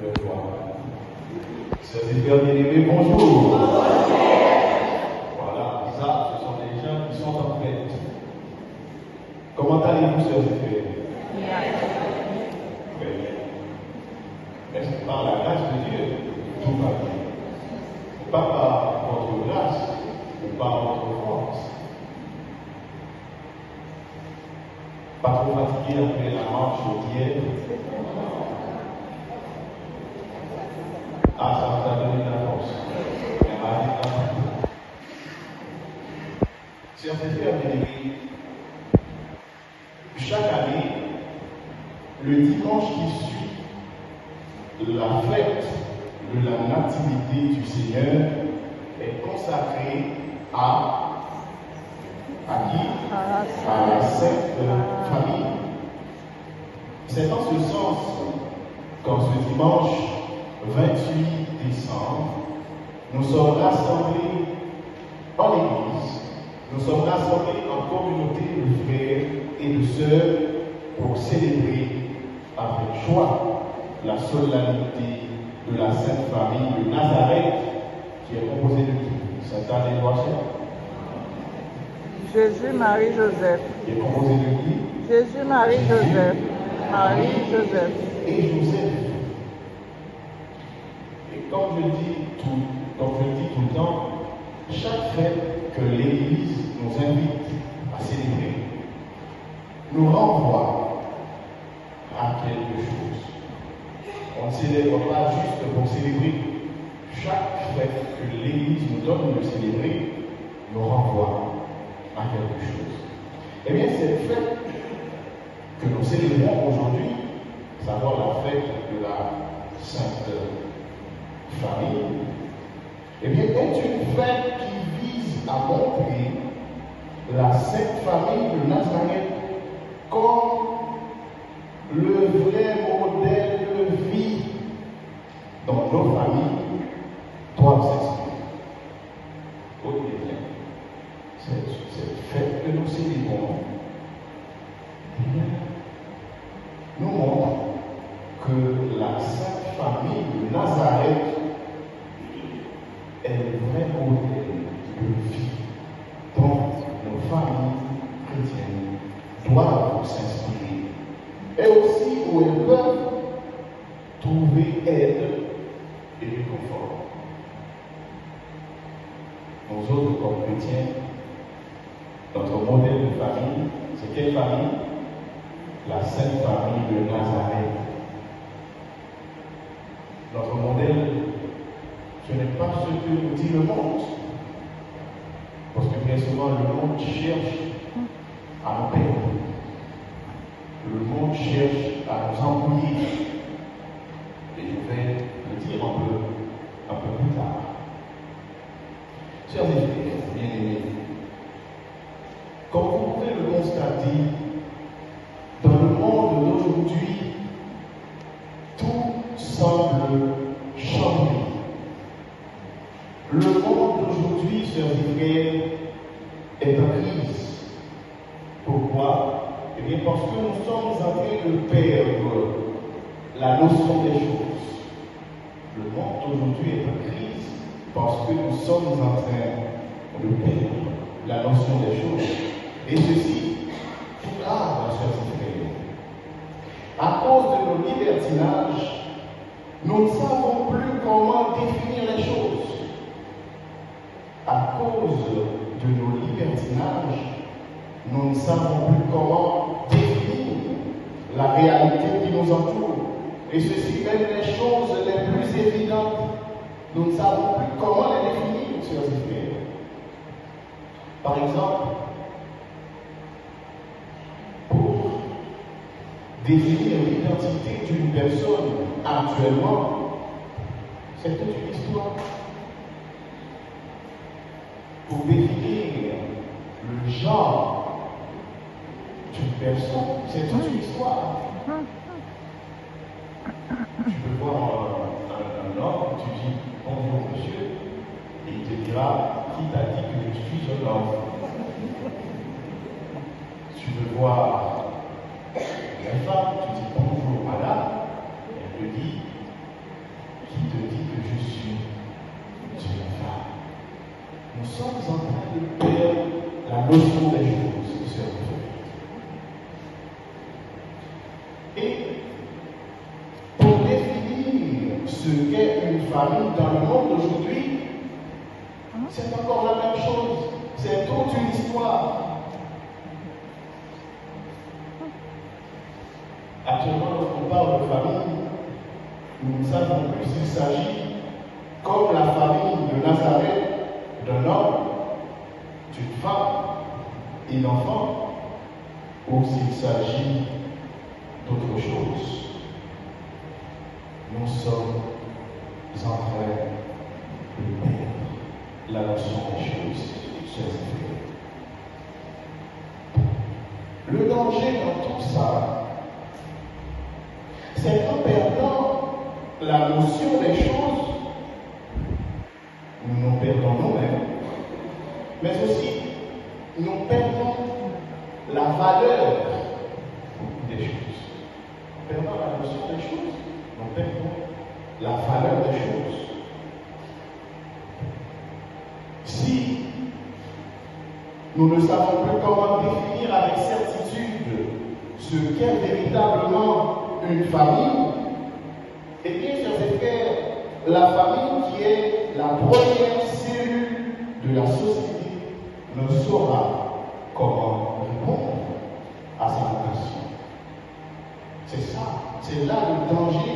de toi. Sœurs et frères bien-aimés, bonjour. Voilà, ça, ce sont des gens qui sont en fête. Comment allez-vous, sœurs et frères? Très bien. Est-ce que par la grâce de Dieu, tout va bien? Pas par votre grâce ou par votre force. Pas trop fatigué après la marche d'hier. Ah, ça vous a donné de la force. Chers frères bien-aimés, chaque année, le dimanche qui suit la fête de la nativité du Seigneur est consacré à qui? À la Sainte Famille. C'est dans ce sens qu'en ce dimanche 28 décembre, nous sommes rassemblés en Église, nous sommes rassemblés en communauté de frères et de sœurs pour célébrer avec joie la solennité de la Sainte Famille de Nazareth, qui est composée de qui? Sainte-Anne et Loisel. Jésus, Marie, Joseph. Qui est composé de qui? Jésus, Marie, Joseph. Marie, Joseph. Et Joseph. Et comme je dis tout le temps, chaque fête que l'Église nous invite à célébrer nous renvoie à quelque chose. On ne célèbre pas juste pour célébrer. Chaque fête que l'Église nous donne de célébrer nous renvoie à quelque chose. Eh bien, cette fête que nous célébrons aujourd'hui, savoir la fête de la Sainte Famille, eh bien, est une fête qui vise à montrer la Sainte Famille de Nazareth comme le vrai modèle de vie dont nos familles doivent s'inspirer. Écoutez bien, cette fête que nous célébrons nous montre que la Sainte Famille de Nazareth est le vrai modèle de vie dont nos familles chrétiennes doivent s'inspirer, et aussi où elles peuvent trouver aide et réconfort. Nous autres, comme chrétiens, notre modèle de famille, c'est quelle famille? La Sainte Famille de Nazareth. Notre modèle, ce n'est pas ce que nous dit le monde. Parce que bien souvent, le monde cherche à nous perdre. Le monde cherche à nous embrouiller. Et je vais le dire un peu plus tard. Chers frères, bien-aimés, comme vous pouvez le constater, dans le monde d'aujourd'hui, tout semble changer. Le monde d'aujourd'hui, chers frères, est en crise. Pourquoi? Eh bien, parce que nous sommes en train de perdre la notion des choses. Le monde d'aujourd'hui est en crise parce que nous sommes en train de perdre la notion des choses. Et ceci, tout grave, chers frères. À cause de nos libertinages, nous ne savons plus comment définir les choses. À cause de nos libertinages, nous ne savons plus comment définir la réalité qui nous entoure. Et ceci, même les choses les plus évidentes, nous ne savons plus comment les définir, chers frères. Par exemple, pour définir l'identité d'une personne actuellement, c'est toute une histoire. Pour définir le genre d'une personne, c'est toute une histoire. Tu peux voir un homme, tu dis bonjour monsieur, et il te dira qui t'a dit que je suis un homme. Tu peux voir une femme, tu dis bonjour madame, elle te dit notion des choses, sœurs et frères. Et pour définir ce qu'est une famille dans le monde d'aujourd'hui, c'est encore la même chose. C'est toute une histoire. Actuellement, lorsqu'on parle de famille, nous ne savons plus s'il s'agit, comme la famille de Nazareth, d'un homme, d'une femme et d'enfants, ou s'il s'agit d'autre chose. Nous sommes en train de perdre la notion des choses, chers frères. Le danger dans tout ça, c'est qu'en perdant la notion des choses, nous nous perdons nous-mêmes, mais aussi nous perdons la valeur des choses. En perdant la notion des choses, nous perdons la valeur des choses. Si nous ne savons plus comment définir avec certitude ce qu'est véritablement une famille, eh bien, chers frères, la famille qui est la première cellule de la société ne saura comment répondre à sa vocation. C'est ça, c'est là le danger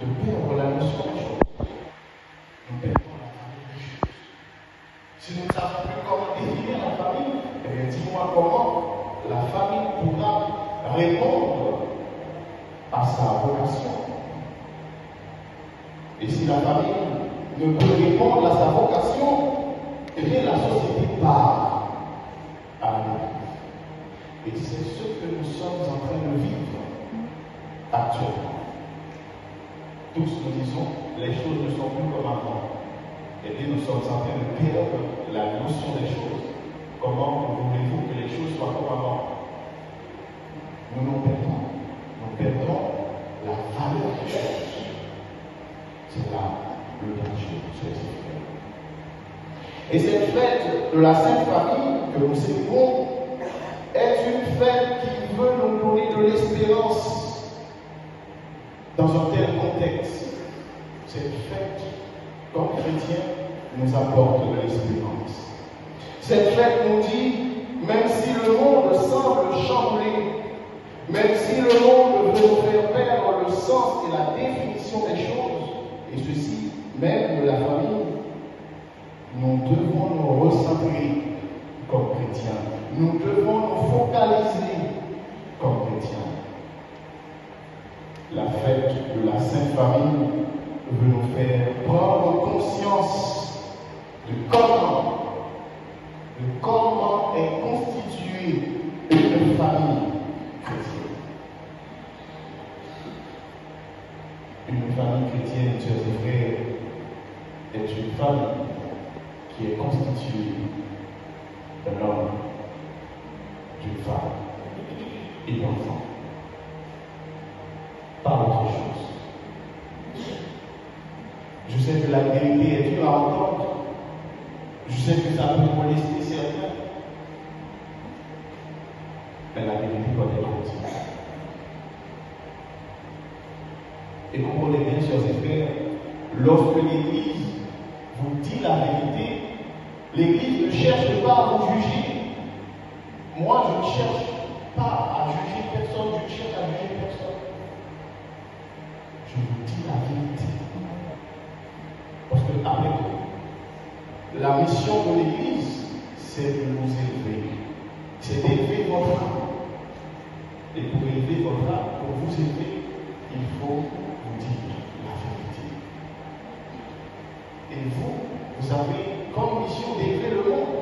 de perdre la notion des choses. Nous perdons la famille des choses. Si nous ne savons plus comment définir la famille, eh bien, dis-moi comment la famille pourra répondre à sa vocation. Et si la famille ne peut répondre à sa vocation, eh bien la société part à la dérive. Et c'est ce que nous sommes en train de vivre actuellement. Tous nous disons, les choses ne sont plus comme avant. Eh bien, nous sommes en train de perdre la notion des choses. Comment voulez-vous que les choses soient comme avant? Nous nous perdons. Nous perdons la valeur des choses. C'est là le danger, chers frères. Et cette fête de la Sainte Famille que nous célébrons est une fête qui veut nous donner de l'espérance dans un tel contexte. Cette fête, comme chrétiens, nous apporte de l'espérance. Cette fête nous dit, même si le monde semble chamboulé, même si le monde veut nous faire perdre le sens et la définition des choses, et ceci même de la famille, nous devons nous recentrer comme chrétiens. Nous devons nous focaliser comme chrétiens. La fête de la Sainte Famille veut nous faire prendre conscience de comment est constituée une famille chrétienne. Une famille chrétienne, chers frères, est une famille qui est constituée d'un homme, d'une femme et d'enfants. Pas autre chose. Je sais que la vérité est dure à entendre. Je sais que ça peut molester certains. Mais la vérité doit être entière. Et comprenez bien, chers frères, lorsque l'Église vous dit la vérité, l'Église ne cherche pas à vous juger. Moi, je ne cherche pas à juger personne, je ne cherche à juger personne. Je vous dis la vérité. Parce que, après tout, la mission de l'Église, c'est de nous élever. C'est d'élever votre âme. Et pour élever votre âme, pour vous élever, il faut vous dire la vérité. Et vous avez comme mission d'élever le monde.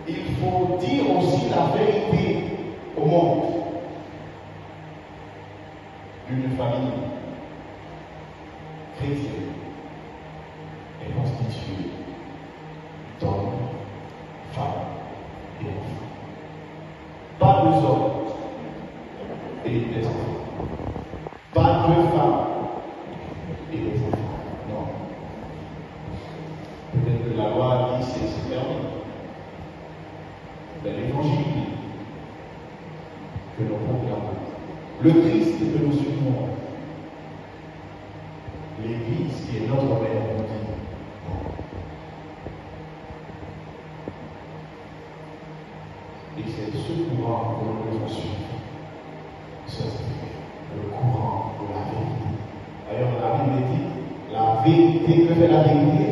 Il faut dire aussi la vérité au monde. Une famille chrétienne est constituée d'hommes, femmes et enfants. Pas deux hommes et des enfants. Pas deux femmes et des enfants. Non. Peut-être que la loi dit c'est permis. Mais l'Évangile que nous proclamons, le Christ que nous suivons, l'Église qui est notre mère, nous dit. Et c'est ce courant que nous devons suivre. C'est le courant de la vérité. D'ailleurs, la Bible dit, la vérité, que fait la vérité?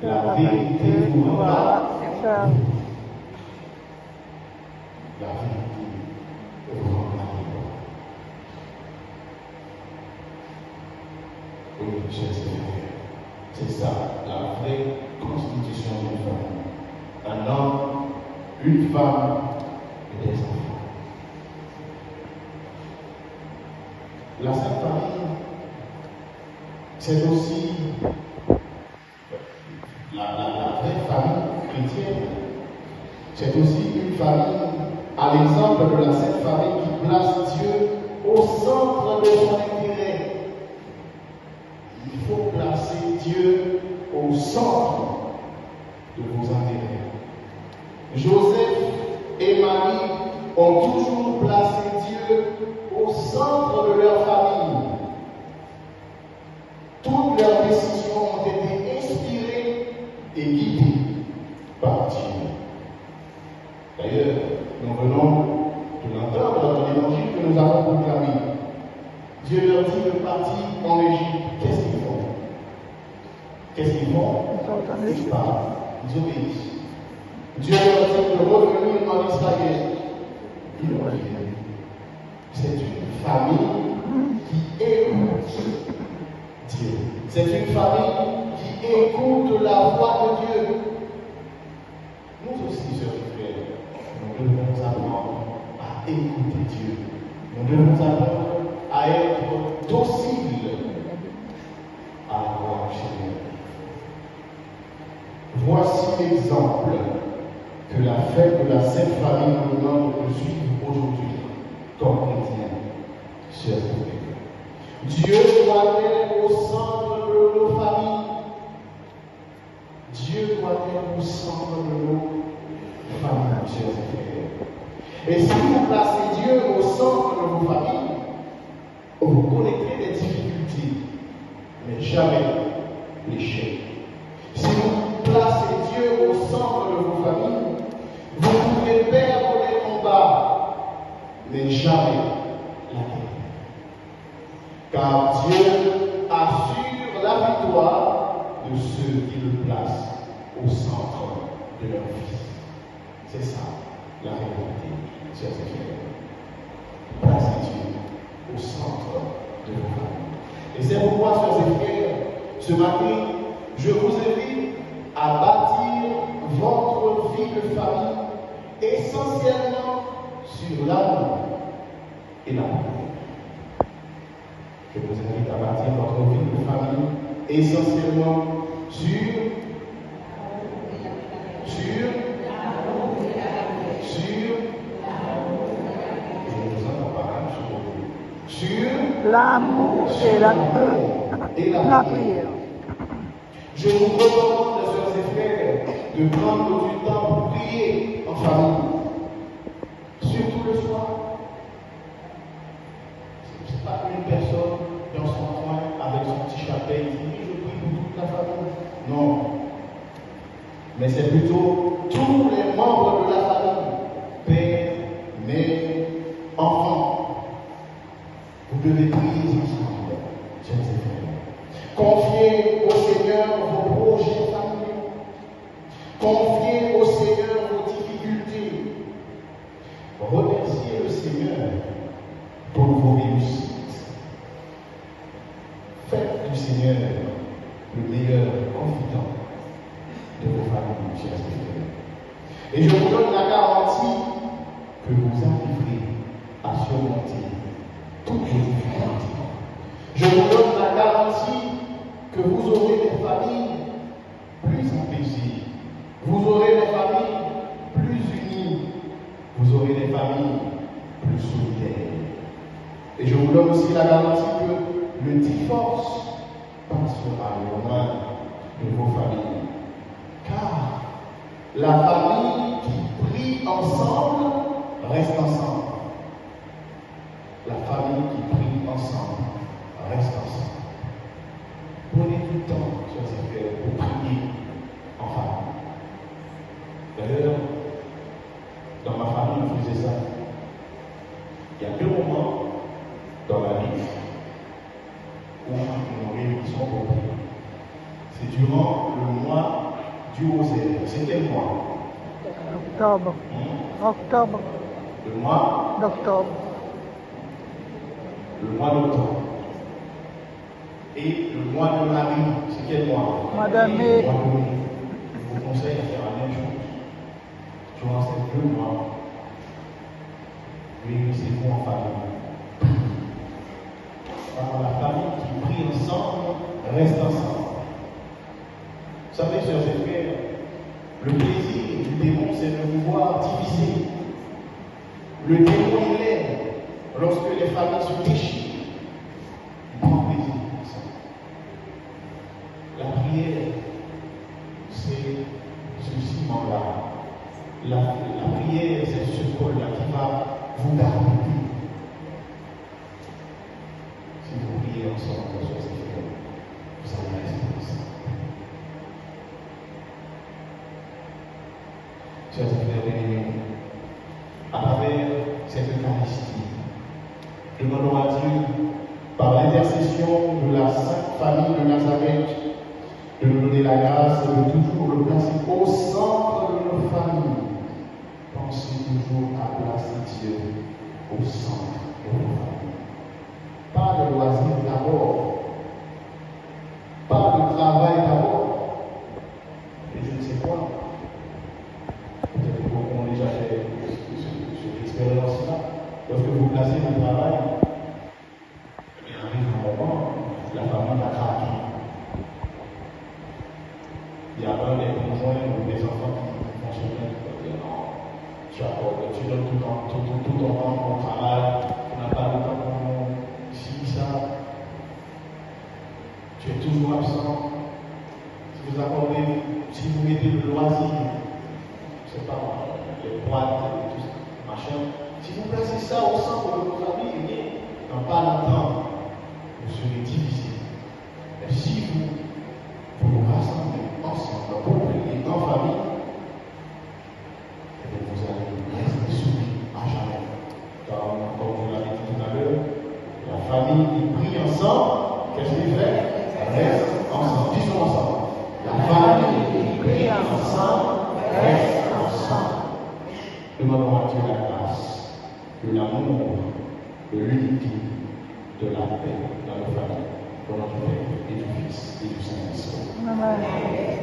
La vérité vous rendra libre. La vérité vous rendra libre. Oui, chers frères, c'est ça, la vraie constitution d'une famille. Un homme, une femme et des enfants. La Sainte Famille, c'est aussi la vraie famille chrétienne. C'est aussi une famille, à l'exemple de la Sainte Famille, qui place Dieu au centre de son intérêt. Il faut placer Dieu au centre de vos intérêts. Joseph et Marie ont toujours placé Dieu au centre de leur famille. Toutes leurs décisions ont été inspirées et guidées par Dieu. D'ailleurs, nous venons de l'entendre dans l'évangile que nous avons proclamé. Dieu leur dit de partir en Égypte. Qu'est-ce qu'ils font? Qu'est-ce qu'ils font? Ils parlent, ils obéissent. Dieu leur dit de revenir en Israël. Ils reviennent. C'est une famille qui écoute Dieu. C'est une famille qui écoute la voix de Dieu. Nous aussi, chers frères, nous devons apprendre à écouter Dieu. Nous devons apprendre à être dociles à la voix du Seigneur. Voici l'exemple que la fête de la Sainte Famille nous demande de suivre aujourd'hui comme chrétiens, chers frères. Dieu doit être au centre de nos familles. Dieu doit être au centre de nos familles, chers frères. Et si vous placez Dieu au centre de vos familles, vous connaîtrez des difficultés, mais jamais l'échec. Si vous placez Dieu au centre de vos familles, vous pouvez perdre les combats, mais jamais la guerre. Car Dieu assure la victoire de ceux qui le placent au centre de leur vie. C'est ça la réalité, chers frères. Placez Dieu au centre de vos familles. Et c'est pourquoi, chers frères, ce matin, je vous invite à bâtir votre vie de famille essentiellement sur l'amour et la prière. Je vous invite à bâtir votre vie de famille essentiellement sur l'amour et la prière. Je vous recommande, chers frères, de prendre du temps pour prier en famille. Surtout le soir. Ce n'est pas une personne dans son coin avec son petit chapelet qui dit je prie pour toute la famille. Non. Mais c'est plutôt tous les membres de la famille. Père, mère, enfants. Vous devez prier ensemble, chers frères. Confiez au Seigneur vos projets familiaux. Confiez au Seigneur vos difficultés. Remerciez le Seigneur pour vos réussites. Faites du Seigneur le meilleur confident de vos familles, chers frères. Et je vous donne la garantie que vous arriverez à surmonter toutes les difficultés. Je vous donne la garantie que vous aurez des familles plus apaisées. Vous aurez des familles plus unies. Vous aurez des familles plus solidaires. Et je vous donne aussi la garantie que le divorce passera loin de vos familles. Car la famille qui prie ensemble reste ensemble. ensemble, reste ensemble. Prenez du temps, chers frères, pour prier en famille. D'ailleurs, dans ma famille, on faisait ça. Il y a 2 moments dans la vie où nous réunissons pour prier. C'est durant le mois du rosaire. C'est quel mois? Octobre. Octobre. Le mois D'octobre. Le mois d'octobre. Et le mois de Marie, c'est quel mois? Mois de mai. Le mois de mai. Je vous conseille de faire la même chose. Durant ces 2 mois, réunissez-vous en famille. Alors, la famille qui prie ensemble, reste ensemble. Vous savez, chers frères, le plaisir du démon, c'est de vous voir diviser. Le démon, il aime lorsque les familles se déchirent. Il prend plaisir à ça. La prière, c'est ce ciment-là. La prière, c'est ce col-là qui va vous garder. Si vous priez ensemble, vous allez rester ensemble. Chers frères bien-aimés, à travers cette Eucharistie, demandons à Dieu, par l'intercession de la Sainte Famille de Nazareth, de nous donner la grâce de toujours le placer au centre de nos familles. Pensez toujours à placer Dieu au centre de nos familles. Pas de loisirs d'abord, pas de travail d'abord, et je ne sais quoi. Peut-être que beaucoup ont déjà fait cette expérience-là. Lorsque vous placez le travail, il arrive un moment, la famille va craquer. Il y a un des conjoints ou des enfants qui vont se plaindre, qui vont dire non, tu donnes tout ton temps au travail, tu n'as pas le temps pour nous, si, ça, tu es toujours absent. Si vous accordez, si vous mettez le loisir, je ne sais pas, les boîtes, tout ça, machin, si vous placez ça au centre de vos familles, dans pas longtemps, vous serez divisés. Mais si vous vous rassemblez ensemble pour prier en famille, et vous allez rester soumis à jamais. Comme vous l'avez dit tout à l'heure, la famille qui prie ensemble, qu'est-ce qu'il fait? Reste ensemble. Disons ensemble. La famille qui prie ensemble, reste ensemble. Demandons à Dieu la grâce, de l'amour, de l'unité, de la paix dans nos familles, au nom du Père et du Fils et du Saint-Esprit. Amen.